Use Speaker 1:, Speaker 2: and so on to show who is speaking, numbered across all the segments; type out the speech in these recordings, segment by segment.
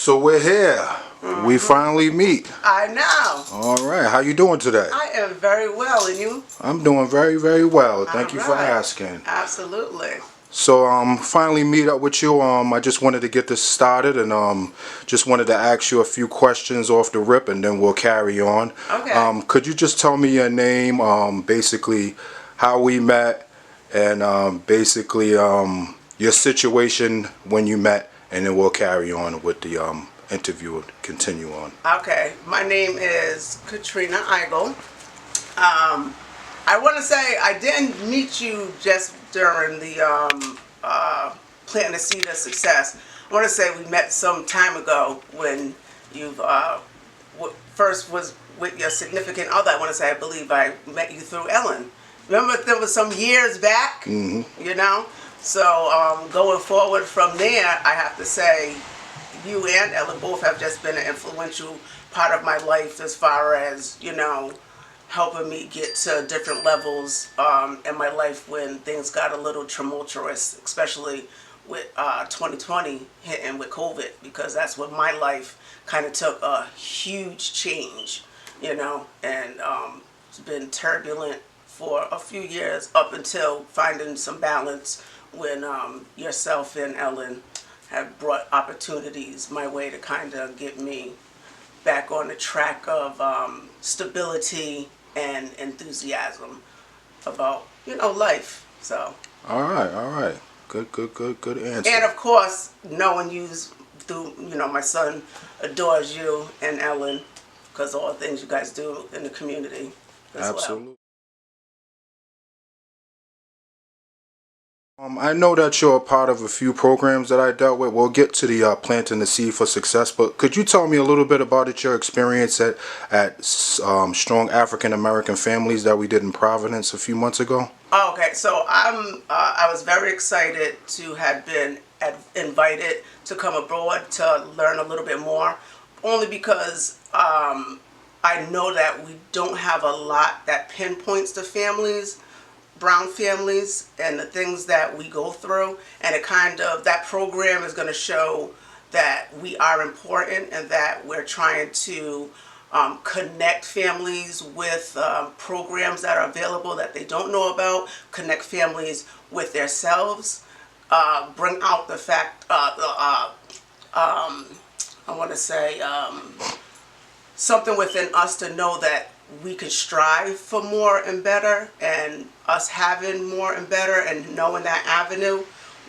Speaker 1: So we're here. We finally meet.
Speaker 2: I know.
Speaker 1: All right. How you doing today?
Speaker 2: I am very well, and you?
Speaker 1: I'm doing very, very well. Thank you for asking.
Speaker 2: Absolutely.
Speaker 1: So finally meet up with you. I just wanted to get this started and just wanted to ask you a few questions off the rip, and then we'll carry on.
Speaker 2: Okay.
Speaker 1: Could you just tell me your name, basically how we met, and basically your situation when you met, and then we'll carry on with the interview and continue on.
Speaker 2: Okay. My name is Katrina. I want to say I didn't meet you just during the planting the seed of success. I want to say we met some time ago when you first was with your significant other. I want to say I believe I met you through Ellen. Remember, there was some years back, you know? So going forward from there, I have to say you and Ellen both have just been an influential part of my life as far as, you know, helping me get to different levels in my life when things got a little tumultuous, especially with 2020 hitting with COVID, because that's when my life kind of took a huge change, you know, and it's been turbulent for a few years up until finding some balance when yourself and Ellen have brought opportunities my way to kind of get me back on the track of stability and enthusiasm about, you know, life. So.
Speaker 1: All right. Good answer.
Speaker 2: And of course, knowing you through, you know, my son adores you and Ellen because of all the things you guys do in the community as
Speaker 1: Absolutely.
Speaker 2: well.
Speaker 1: I know that you're a part of a few programs that I dealt with. We'll get to the planting the seed for success, but could you tell me a little bit about your experience at Strong African American Families that we did in Providence a few months ago?
Speaker 2: Okay, so I was very excited to have been invited to come abroad to learn a little bit more, only because I know that we don't have a lot that pinpoints the families, brown families, and the things that we go through, and it kind of, that program is going to show that we are important and that we're trying to connect families with programs that are available that they don't know about, connect families with themselves, bring out the fact, I want to say, something within us to know that we can strive for more and better, and us having more and better and knowing that avenue,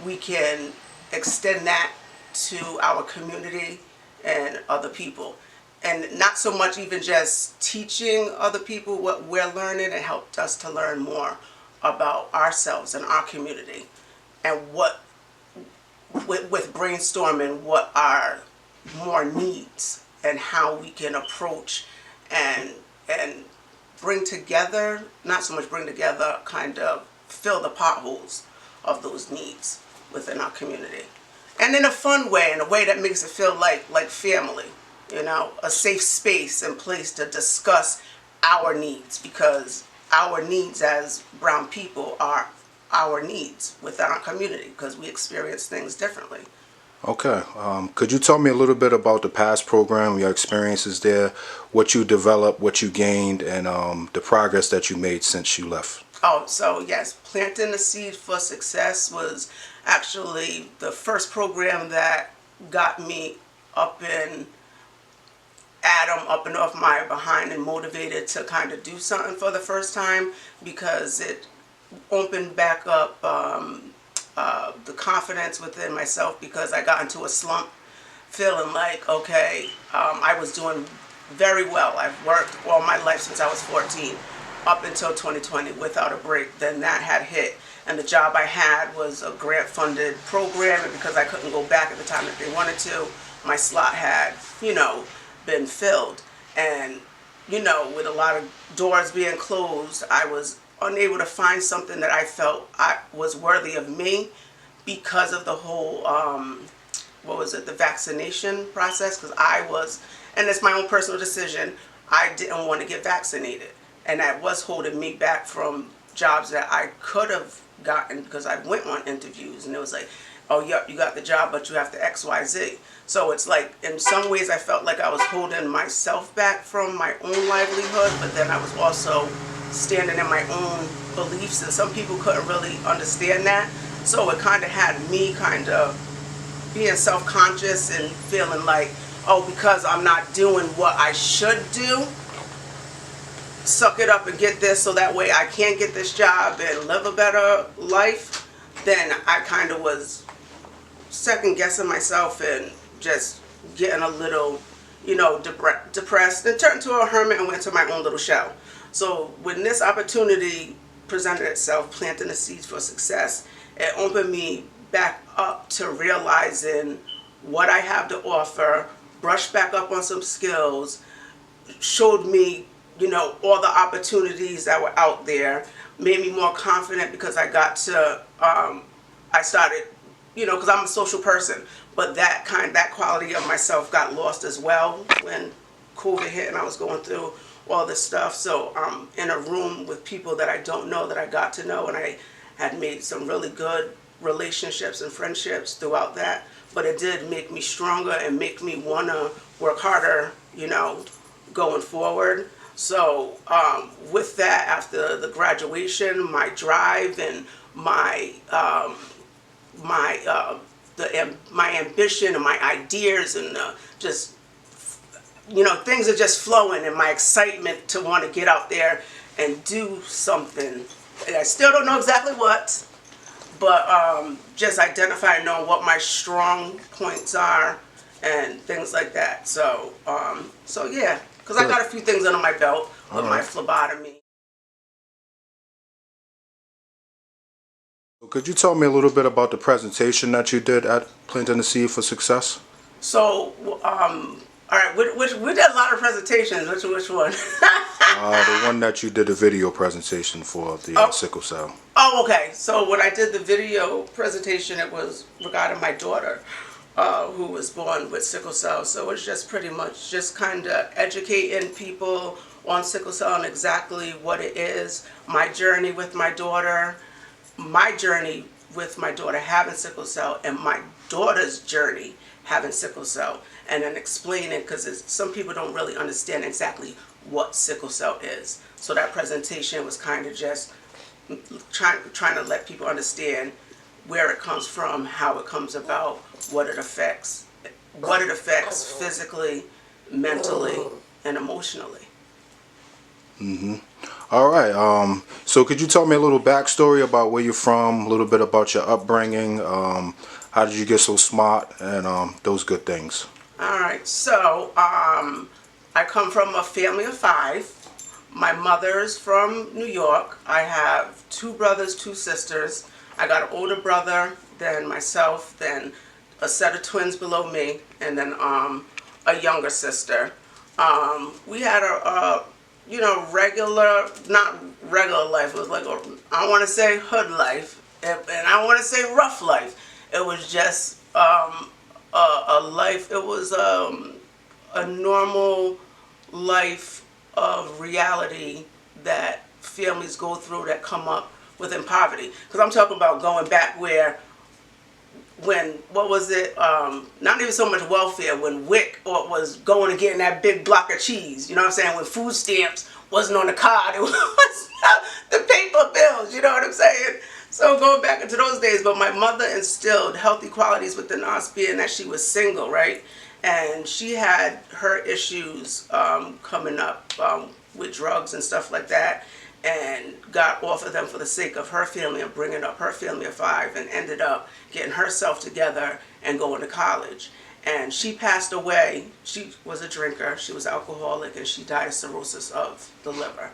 Speaker 2: we can extend that to our community and other people. And not so much even just teaching other people what we're learning, it helped us to learn more about ourselves and our community, and what, with brainstorming what our more needs and how we can approach and bring together, not so much bring together, kind of fill the potholes of those needs within our community. And in a fun way, in a way that makes it feel like family, you know, a safe space and place to discuss our needs, because our needs as brown people are our needs within our community, because we experience things differently.
Speaker 1: Okay. Could you tell me a little bit about the past program, your experiences there, what you developed, what you gained, and the progress that you made since you left?
Speaker 2: Oh, so yes, Planting the Seed for Success was actually the first program that got me up and off my behind and motivated to kind of do something for the first time, because it opened back up the confidence within myself, because I got into a slump feeling like, okay, I was doing very well. I've worked all my life since I was 14 up until 2020 without a break. Then that had hit, and the job I had was a grant funded program, and because I couldn't go back at the time that they wanted to, my slot had, you know, been filled. And, you know, with a lot of doors being closed, I was unable to find something that I felt was worthy of me, because of the whole, the vaccination process, because I was, and it's my own personal decision, I didn't want to get vaccinated. And that was holding me back from jobs that I could have gotten, because I went on interviews, and it was like, oh, yep, you got the job, but you have to X, Y, Z. So it's like, in some ways, I felt like I was holding myself back from my own livelihood, but then I was also standing in my own beliefs, and some people couldn't really understand that. So it kind of had me kind of being self-conscious and feeling like, oh, because I'm not doing what I should do, suck it up and get this so that way I can get this job and live a better life, then I kind of was second guessing myself and just getting a little, depressed, and turned to a hermit and went to my own little shell. So when this opportunity presented itself, planting the seeds for success, it opened me back up to realizing what I have to offer, brushed back up on some skills, showed me, all the opportunities that were out there, made me more confident because I got to, I started, because I'm a social person, but that quality of myself got lost as well when COVID hit and I was going through all this stuff. So I'm in a room with people that I don't know that I got to know, and I had made some really good relationships and friendships throughout that. But it did make me stronger and make me want to work harder, going forward. So with that, after the graduation, my drive and my my ambition and my ideas and just things are just flowing, and my excitement to want to get out there and do something. And I still don't know exactly what, but just identify and know what my strong points are and things like that. So so yeah, because I got a few things under my belt with my phlebotomy.
Speaker 1: Could you tell me a little bit about the presentation that you did at Planting the Seed for Success?
Speaker 2: So all right, we did a lot of presentations. Which one?
Speaker 1: The one that you did a video presentation for the sickle cell.
Speaker 2: Oh, okay. So when I did the video presentation, it was regarding my daughter, who was born with sickle cell. So it's just pretty much just kind of educating people on sickle cell and exactly what it is, my journey with my daughter, having sickle cell, and my daughter's journey having sickle cell, and then explaining, because some people don't really understand exactly what sickle cell is. So that presentation was kind of just trying to let people understand where it comes from, how it comes about, what it affects physically, mentally, and emotionally.
Speaker 1: All right. So could you tell me a little backstory about where you're from, a little bit about your upbringing, how did you get so smart, and those good things?
Speaker 2: All right. So I come from a family of 5. My mother's from New York. I have 2 brothers, 2 sisters. I got an older brother, then myself, then a set of twins below me, and then a younger sister. We had a regular, not regular life. It was like I don't want to say hood life, and I don't want to say rough life. It was just a life. It was a normal life of reality that families go through that come up within poverty. Because I'm talking about going back what was it? Not even so much welfare, when WIC was going and getting that big block of cheese. You know what I'm saying? When food stamps wasn't on the card, it was the paper bills. You know what I'm saying? So going back into those days, but my mother instilled healthy qualities within us, being that she was single, right? And she had her issues coming up with drugs and stuff like that, and got off of them for the sake of her family and bringing up her family of 5, and ended up getting herself together and going to college. And she passed away. She was a drinker, she was alcoholic, and she died of cirrhosis of the liver.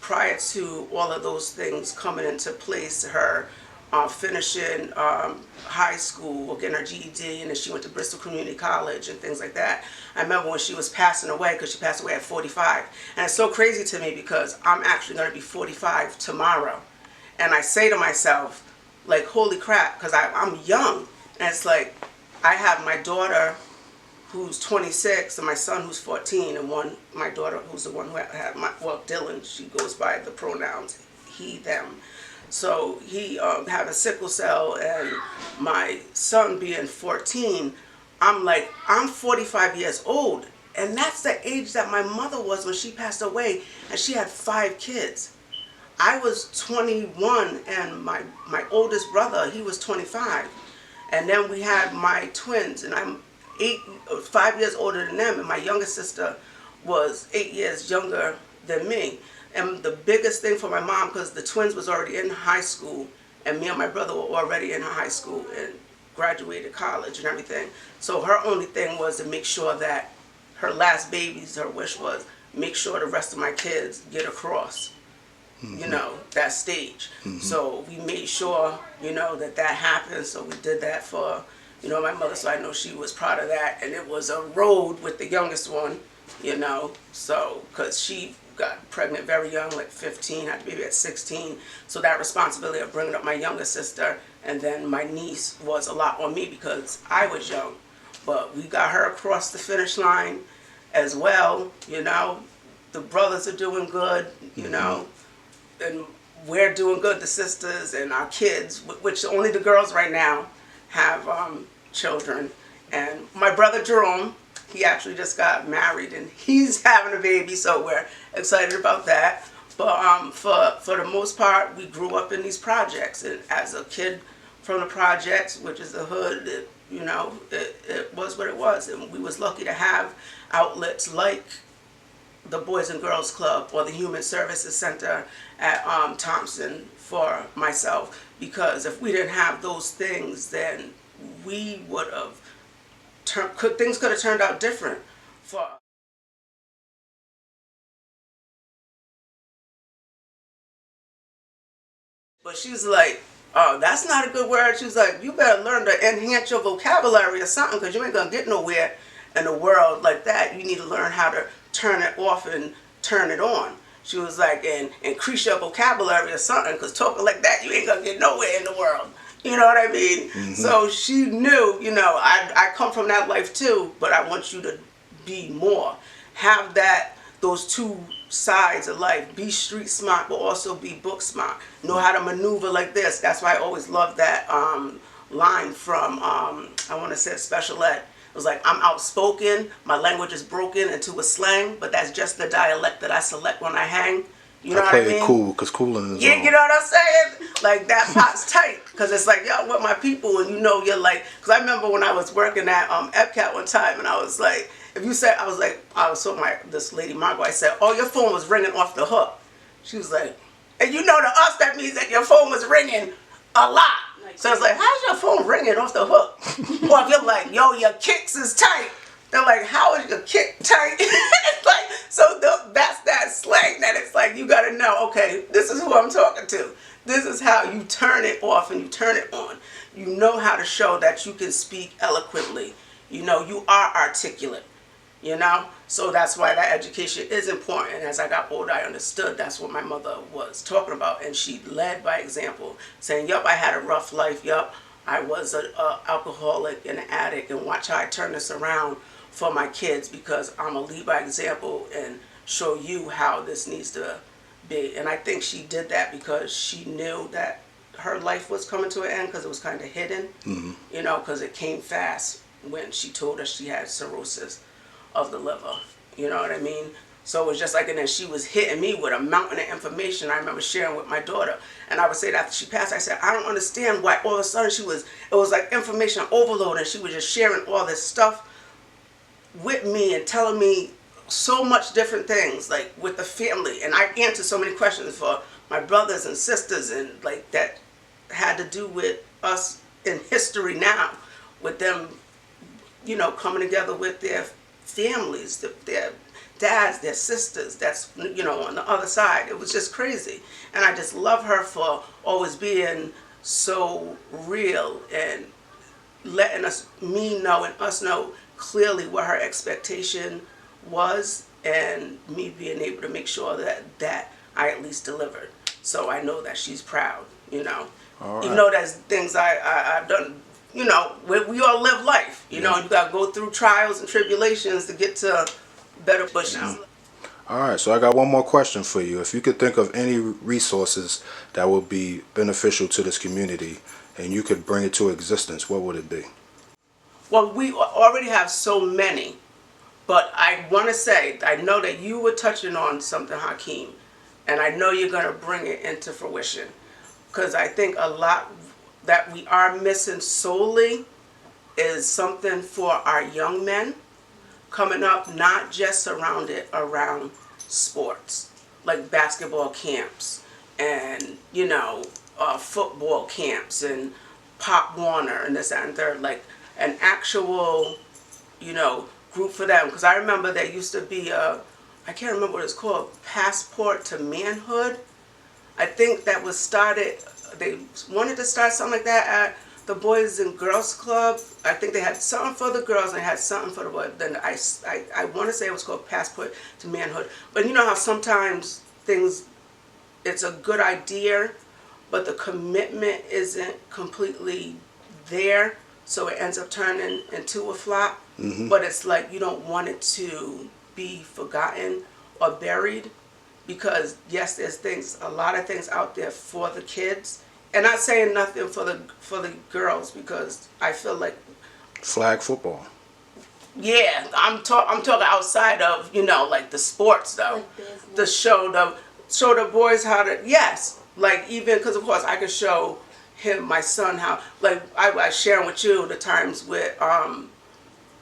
Speaker 2: Prior to all of those things coming into place, her finishing high school, getting her GED, and then she went to Bristol Community College and things like that. I remember when she was passing away, because she passed away at 45. And it's so crazy to me because I'm actually going to be 45 tomorrow. And I say to myself, like, holy crap, because I'm young. And it's like, I have my daughter who's 26 and my son who's 14, and my daughter who's the one who had Dylan, she goes by the pronouns he, them. So he having sickle cell, and my son being 14, I'm like, I'm 45 years old. And that's the age that my mother was when she passed away, and she had 5 kids. I was 21, and my oldest brother, he was 25. And then we had my twins, and I'm 5 years older than them, and my youngest sister was 8 years younger than me. And the biggest thing for my mom, because the twins was already in high school, and me and my brother were already in high school and graduated college and everything. So her only thing was to make sure that her last babies, her wish was, make sure the rest of my kids get across, you know, that stage. So we made sure, you know, that happened. So we did that for, you know, my mother, so I know she was proud of that. And it was a road with the youngest one, you know, so, because she got pregnant very young, like 15, had the baby at 16. So that responsibility of bringing up my younger sister and then my niece was a lot on me because I was young. But we got her across the finish line as well, you know. The brothers are doing good, you know, and we're doing good, the sisters and our kids, which only the girls right now have children. And my brother Jerome, he actually just got married and he's having a baby, so we're excited about that. But for the most part, we grew up in these projects, and as a kid from the projects, which is the hood, you know, it was what it was, and we was lucky to have outlets like the Boys and Girls Club or the Human Services Center at Thompson for myself, because if we didn't have those things, then we would have things could have turned out different for. But she was like, oh, that's not a good word. She was like, you better learn to enhance your vocabulary or something, because you ain't gonna get nowhere in a world like that. You need to learn how to turn it off and turn it on. She was like, and increase your vocabulary or something, because talking like that, you ain't gonna get nowhere in the world. You know what I mean? So she knew, you know, I come from that life too, but I want you to be more. Have those two sides of life. Be street smart, but also be book smart. Know how to maneuver like this. That's why I always love that line from, I want to say Special Ed. It was like, I'm outspoken, my language is broken into a slang, but that's just the dialect that I select when I hang. You know what I mean?
Speaker 1: Play it cool, because cooling is
Speaker 2: Yeah, you know what I'm saying? Like, that pot's tight, because it's like, yo, with my people, and you know, you're like, because I remember when I was working at Epcat one time, and I was like, if you said, I was talking to this lady, Margot, I said, oh, your phone was ringing off the hook. She was like, and you know, to us, that means that your phone was ringing a lot. So I was like, how's your phone ringing off the hook? Or if you're like, yo, your kicks is tight. They're like, how is your kick tight? It's like, so that's that slang that it's like, you got to know, okay, this is who I'm talking to. This is how you turn it off and you turn it on. You know how to show that you can speak eloquently. You know, you are articulate, you know? So that's why that education is important. And as I got older, I understood that's what my mother was talking about. And she led by example, saying, yup, I had a rough life. Yup, I was an alcoholic and an addict. And watch how I turn this around for my kids, because I'm going to lead by example and show you how this needs to be. And I think she did that because she knew that her life was coming to an end, because it was kind of hidden, you know, because it came fast when she told us she had cirrhosis of the liver, you know what I mean? So it was just like, and then she was hitting me with a mountain of information I remember sharing with my daughter. And I would say that after she passed, I said, I don't understand why all of a sudden it was like information overload, and she was just sharing all this stuff with me and telling me so much different things, like with the family. And I answered so many questions for my brothers and sisters, and like that had to do with us in history now, with them, you know, coming together with their families, their dads, their sisters, that's, you know, on the other side. It was just crazy. And I just love her for always being so real and letting me know and us know clearly what her expectation was, and me being able to make sure that I at least delivered. So I know that she's proud, you know.
Speaker 1: All right.
Speaker 2: Even though there's things I've done, you know, we all live life, you know, you got to go through trials and tribulations to get to better bushes.
Speaker 1: All right, so I got one more question for you. If you could think of any resources that would be beneficial to this community and you could bring it to existence, what would it be?
Speaker 2: Well, we already have so many, but I want to say, I know that you were touching on something, Hakeem, and I know you're going to bring it into fruition. Because I think a lot that we are missing solely is something for our young men coming up, not just surrounded around sports, like basketball camps and, football camps and Pop Warner and this, that, and third, like an actual, group for them. Because I remember there used to be I can't remember what it's called, Passport to Manhood. I think that was started, they wanted to start something like that at the Boys and Girls Club. I think they had something for the girls and they had something for the boys. Then I want to say it was called Passport to Manhood. But you know how sometimes things, it's a good idea, but the commitment isn't completely there. So it ends up turning into a flop. But it's like you don't want it to be forgotten or buried. Because yes, there's a lot of things out there for the kids, and not saying nothing for the girls, because I feel like
Speaker 1: Flag football.
Speaker 2: yeah, I'm talking outside of like the sports though, the show the boys how to, yes, like even because of course I could show my son how, like I was sharing with you the times with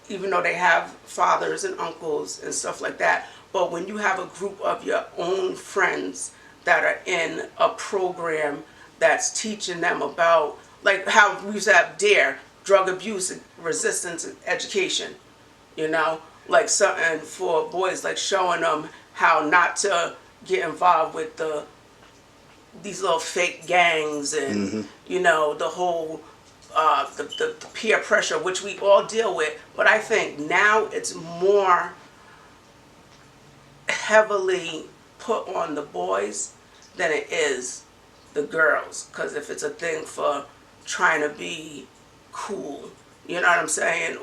Speaker 2: even though they have fathers and uncles and stuff like that. But when you have a group of your own friends that are in a program that's teaching them about, like how we used to have DARE, drug abuse, resistance, education, like something for boys, like showing them how not to get involved with these little fake gangs and, the whole the peer pressure, which we all deal with. But I think now it's more heavily put on the boys than it is the girls. Because if it's a thing for trying to be cool, you know what I'm saying?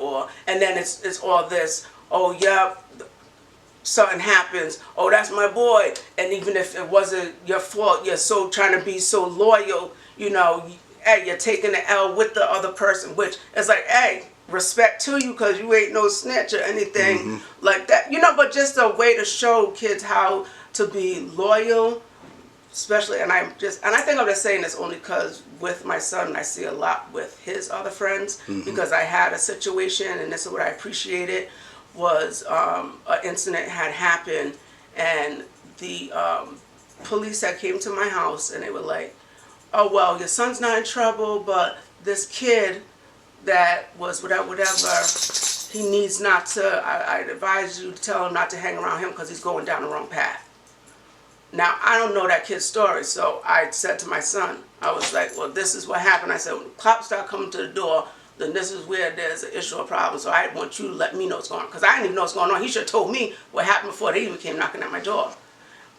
Speaker 2: And then it's all this, oh yeah, something happens, oh that's my boy, and even if it wasn't your fault, you're so trying to be so loyal, hey, you're taking the L with the other person, which is like, hey, respect to you because you ain't no snitch or anything like that, but just a way to show kids how to be loyal, especially. And I think I'm just saying this only because with my son I see a lot with his other friends, because I had a situation, and this is what I appreciated, was an incident had happened, and the police that came to my house, and they were like, oh well, your son's not in trouble, but this kid that was whatever, he needs not to, I advise you to tell him not to hang around him because he's going down the wrong path. Now, I don't know that kid's story, so I said to my son, I was like, well, this is what happened. I said, when the cops start coming to the door, then this is where there's an issue or problem, so I want you to let me know what's going on, because I didn't even know what's going on. He should have told me what happened before they even came knocking at my door.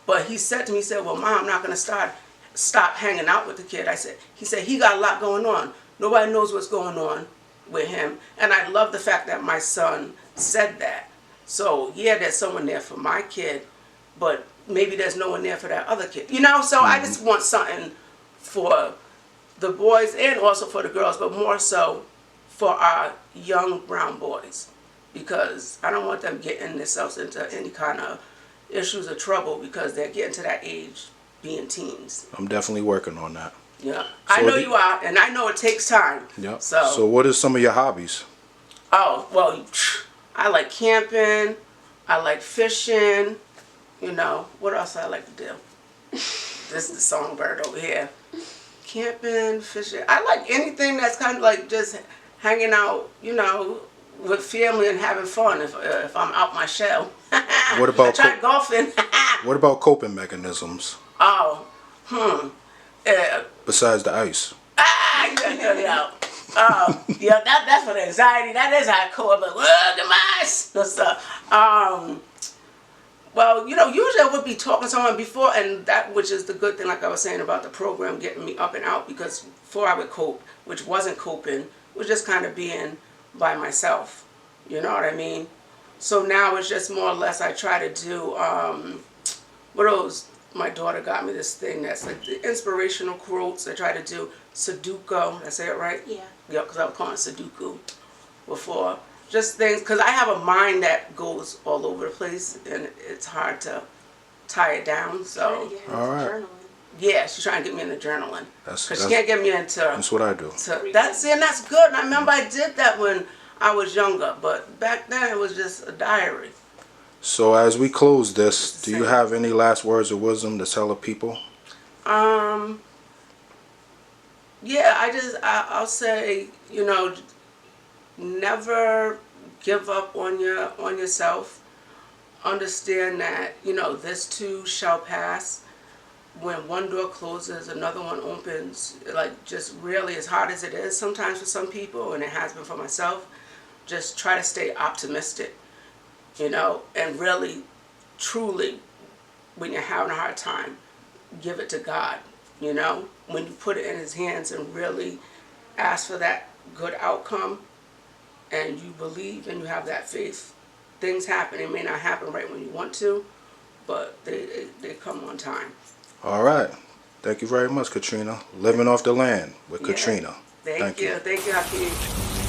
Speaker 2: But he said to me, he said, well, Mom, I'm not going to stop hanging out with the kid. He said, he got a lot going on. Nobody knows what's going on with him. And I love the fact that my son said that. So, yeah, there's someone there for my kid, but maybe there's no one there for that other kid. So I just want something for the boys and also for the girls, but more so for our young brown boys, because I don't want them getting themselves into any kind of issues or trouble because they're getting to that age being teens.
Speaker 1: I'm definitely working on that.
Speaker 2: Yeah, so I know you are, and I know it takes time.
Speaker 1: Yeah.
Speaker 2: So
Speaker 1: what are some of your hobbies?
Speaker 2: Oh, well, I like camping, I like fishing, what else I like to do? This is the songbird over here. Camping, fishing. I like anything that's kind of like just hanging out, with family and having fun if I'm out my shell.
Speaker 1: What about
Speaker 2: I tried golfing.
Speaker 1: What about coping mechanisms?
Speaker 2: Oh,
Speaker 1: Besides the ice.
Speaker 2: Yeah. Yeah, that's for the anxiety. That is how I cope. I'm like, well, the mice and stuff. Well, usually I would be talking to someone before, and that, which is the good thing, like I was saying about the program getting me up and out, because before I would cope, which wasn't coping, was just kind of being by myself. You know what I mean? So now it's just more or less I try to do, what else? My daughter got me this thing that's like the inspirational quotes. I try to do Sudoku. Did I say it right?
Speaker 3: Yeah.
Speaker 2: Yep, because I was calling it Sudoku before. Just things, because I have a mind that goes all over the place and it's hard to tie it down. So,
Speaker 1: All right.
Speaker 3: Journaling.
Speaker 2: yeah, she's trying to get me into journaling.
Speaker 1: That's
Speaker 2: Because she can't get me into.
Speaker 1: that's what I do.
Speaker 2: That's good. And I remember I did that when I was younger, but back then it was just a diary.
Speaker 1: So as we close this,
Speaker 2: It's
Speaker 1: do
Speaker 2: the
Speaker 1: you
Speaker 2: same.
Speaker 1: have any last words of wisdom to tell the people?
Speaker 2: Yeah, I'll say, never give up on yourself. Understand that, this too shall pass. When one door closes, another one opens. Like, just really, as hard as it is sometimes for some people, and it has been for myself, just try to stay optimistic, and really, truly, when you're having a hard time, give it to God, when you put it in His hands and really ask for that good outcome, and you believe and you have that faith, things happen. It may not happen right when you want to, but they come on time.
Speaker 1: All right. Thank you very much, Katrina. Living off the land with
Speaker 2: Yeah.
Speaker 1: Katrina.
Speaker 2: Thank you. Thank you, Hakeem.